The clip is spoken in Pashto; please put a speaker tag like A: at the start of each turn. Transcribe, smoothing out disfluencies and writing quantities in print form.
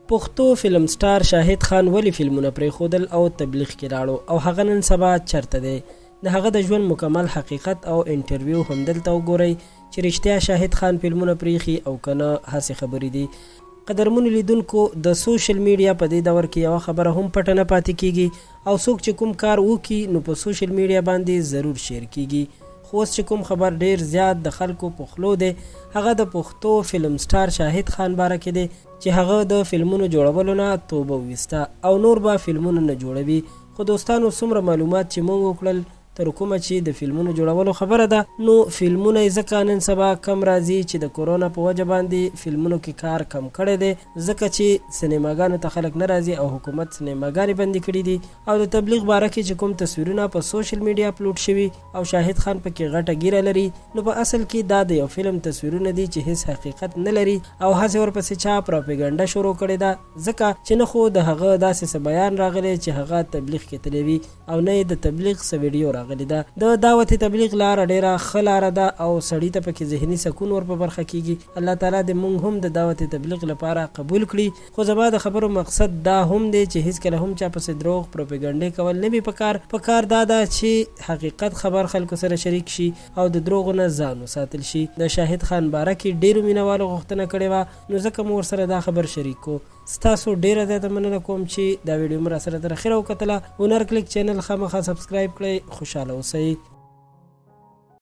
A: پښتو فلم سټار شاهد خان ولی فلمونه پرېښودل او تبلیغ کې لاړو او هغه نن سبا چرته دی؟ د هغه د ژوند مکمل حقیقت او انټرویو هم دلته وګورئ چې رښتیا شاهد خان فلمونه پرېښي او کنه هسې خبرې دي. قدرمنو لیدونکو، د سوشل میډیا په دې دور کې یوه خبره هم پټه نه پاتې کیږي او څوک چې کوم کار وکړي نو په سوشل میډیا باندې ضرور شیر کیږي. خو اوس چې کوم خبر ډیر زیات د خلکو په خولو دی هغه د پښتو فلم سټار شاهد خان باره کې دی چې هغه د فلمونو جوړولو نه توبه وویسته او نور به فلمونه نه جوړوي. خو دوستانو، څومره معلومات چې موږ وکړل تر کومه چې د فلمونو جوړولو خبره ده، نو فلمونه یې ځکه نن سبا کم راځي چې د کورونا په وجه باندې فلمونو کې کار کم کړی دی، ځکه چې سینماګانو ته خلک نه راځي او حکومت سینماګانې بندې کړي دي. او د تبلیغ باره کې چې کوم تصویرونه په سوشل میډیا اپلوډ شوي او شاهد خان پکې غټه ګیره لري، نو په اصل کې دا د یو فلم تصویرونه دي چې هیڅ حقیقت نه لري او هسې ورپسې چا پروپاګاندا شروع کړې ده، ځکه چې نه خو د هغه داسې څه بیان راغلی چې هغه تبلیغ کې تللی وي او نه یې د تبلیغ څه ویډیو راغلی ده. د دعوت تبلیغ لاره ډیره ښه لاره ده او سړي ته پکې ذهني سکون ور په برخه کیږي. الله تعالی دې موږ هم د دعوت تبلیغ لپاره قبول کړي. خو زما د خبرو مقصد دا هم دی چې هیڅکله هم چا پسې دروغ پروپاګاندا کول نه وي پکار دا ده چې حقیقت خبر خلکو سره شریک شي او د دروغو نه ځان وساتل شي. د شاهد خان باره کې ډیرو مینوالو غوښتنه کړې وه، نو ځکه مو ورسره دا خبر شریک کو. ستاسو ډیره زیاته مننه کوم چې دا ویډیو مو راسره تر اخره وکتله. هنر کلیک چینل خامخا سبسکرایب کړئ. خوشحاله اوسئ.